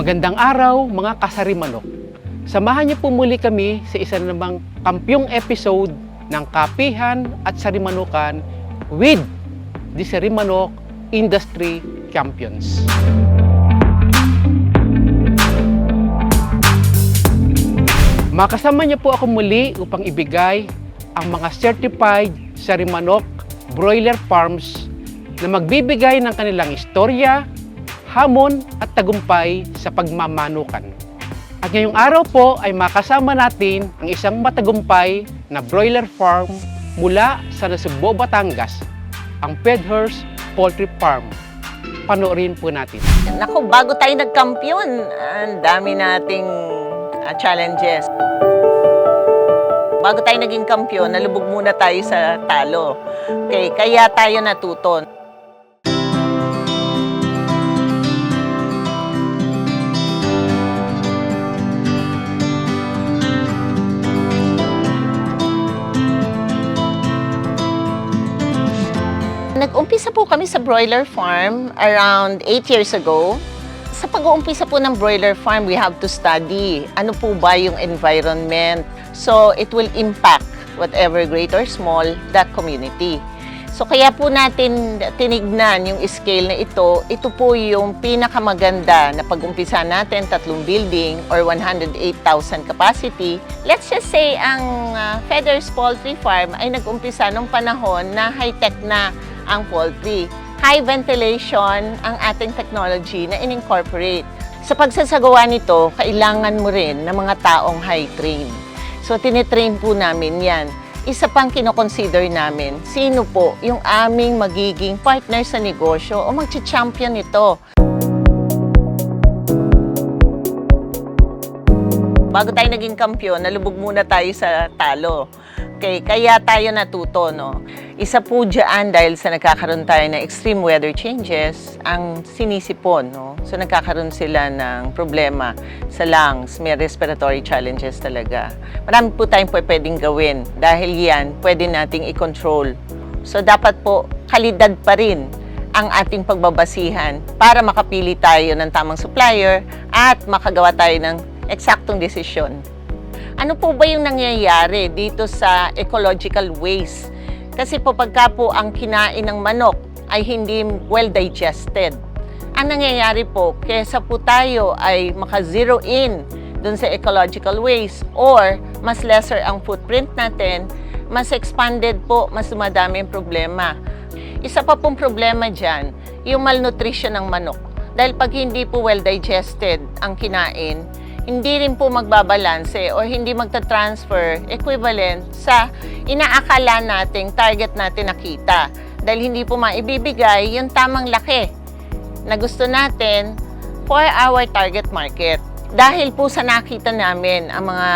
Magandang araw mga kasarimanok. Samahan niyo po muli kami sa isa namang kampyong episode ng Kapihan at Sarimanukan with the Sarimanok Industry Champions. Makasama niyo po ako muli upang ibigay ang mga certified Sarimanok broiler farms na magbibigay ng kanilang istorya, hamon at tagumpay sa pagmamanukan. At ngayong araw po ay makasama natin ang isang matagumpay na broiler farm mula sa Nasugbo, Batangas, ang Pedhurst Poultry Farm. Panoorin po natin. Naku, bago tayo nagkampiyon, ang dami nating challenges. Bago tayo naging kampiyon, nalubog muna tayo sa talo. Okay, kaya tayo natuto. Nag-umpisa po kami sa broiler farm around 8 years ago. Sa pag-uumpisa po ng broiler farm, we have to study ano po ba yung environment. So, it will impact whatever great or small, that community. So, kaya po natin tinignan yung scale na ito. Ito po yung pinakamaganda na pag-umpisa natin, 3 building or 108,000 capacity. Let's just say ang Pedhurst Poultry Farm ay nag-umpisa nung panahon na high-tech na ang poultry. High ventilation ang ating technology na in-incorporate. Sa pagsasagawa nito, kailangan mo rin ng mga taong high-train. So, tinitrain po namin yan. Isa pang kinoconsider namin, sino po yung aming magiging partner sa negosyo o mag-champion nito. Bago tayo naging kampiyon, nalubog muna tayo sa talo. Okay, kaya tayo natuto, no? Isa po dyan dahil sa nagkakaroon tayo ng extreme weather changes, ang sinisipon, no? So nagkakaroon sila ng problema sa lungs, may respiratory challenges talaga. Marami po tayong pwedeng gawin dahil yan pwede nating i-control. So dapat po kalidad pa rin ang ating pagbabasihan para makapili tayo ng tamang supplier at makagawa tayo ng eksaktong desisyon. Ano po ba yung nangyayari dito sa ecological waste? Kasi po pagka po ang kinain ng manok ay hindi well digested. Ang nangyayari po, kesa po tayo ay maka-zero in dun sa ecological waste or mas lesser ang footprint natin, mas expanded po, mas dumadami yung problema. Isa pa pong problema dyan, yung malnutrition ng manok. Dahil pag hindi po well digested ang kinain, hindi rin po magbabalanse o hindi magta-transfer equivalent sa inaakala nating target natin nakita. Dahil hindi po maibibigay yung tamang laki na gusto natin for our target market. Dahil po sa nakita namin ang mga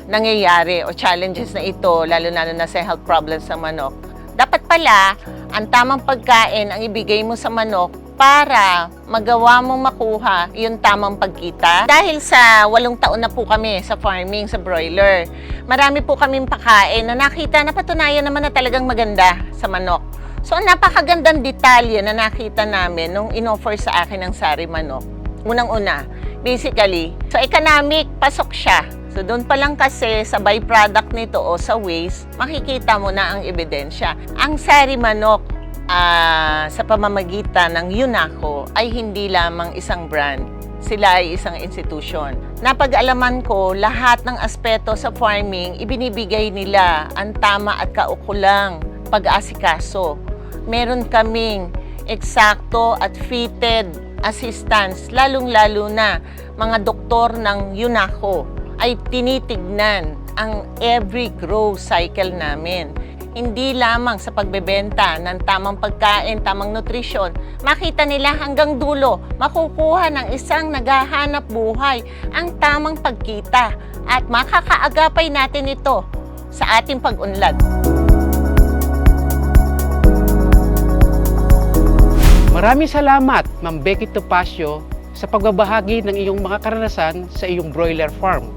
nangyayari o challenges na ito, lalo-lalo na sa health problems sa manok, dapat pala ang tamang pagkain ang ibigay mo sa manok para magawa mong makuha yung tamang pagkita. Dahil sa 8 taon na po kami sa farming, sa broiler, marami po kaming pakain na nakita na patunayan naman na talagang maganda sa manok. So, napakagandang detalye na nakita namin nung in-offer sa akin ng Sarimanok. Unang-una, basically, sa economic, pasok siya. So, doon pa lang kasi sa byproduct nito o sa waste, makikita mo na ang ebidensya. Ang Sarimanok, sa pamamagitan ng UNACO ay hindi lamang isang brand. Sila ay isang institution. Napag-alaman ko lahat ng aspeto sa farming, ibinibigay nila ang tama at kaukulang pag-aasikaso. Meron kaming eksakto at fitted assistance, lalong-lalo na mga doktor ng UNACO ay tinitignan ang every grow cycle namin. Hindi lamang sa pagbebenta ng tamang pagkain, tamang nutrisyon, makita nila hanggang dulo, makukuha ng isang naghahanap buhay ang tamang pagkita at makakaagapay natin ito sa ating pag-unlad. Maraming salamat, Ma'am Becky Topacio, sa pagbabahagi ng iyong mga karanasan sa iyong broiler farm.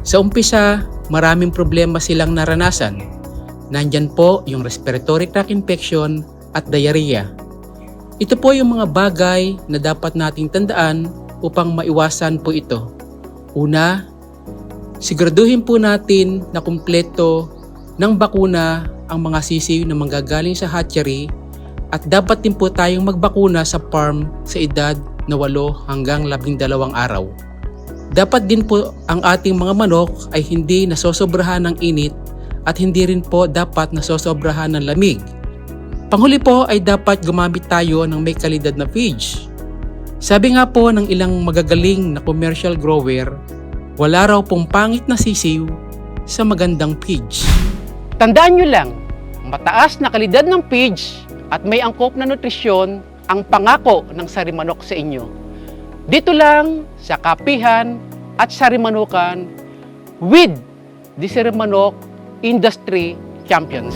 Sa umpisa, maraming problema silang naranasan. Nandyan po yung respiratory tract infection at diarrhea. Ito po yung mga bagay na dapat nating tandaan upang maiwasan po ito. Una, siguraduhin po natin na kumpleto ng bakuna ang mga sisiw na manggagaling sa hatchery at dapat din po tayong magbakuna sa farm sa edad na 8 hanggang 12 araw. Dapat din po ang ating mga manok ay hindi nasosobrahan ng init at hindi rin po dapat nasosobrahan ng lamig. Panghuli po ay dapat gumamit tayo ng may kalidad na feeds. Sabi nga po ng ilang magagaling na commercial grower, wala raw pong pangit na sisiw sa magandang feeds. Tandaan nyo lang, mataas na kalidad ng feeds at may angkop na nutrisyon ang pangako ng Sarimanok sa inyo. Dito lang sa Kapihan at Sarimanukan with the Sarimanok Industry Champions.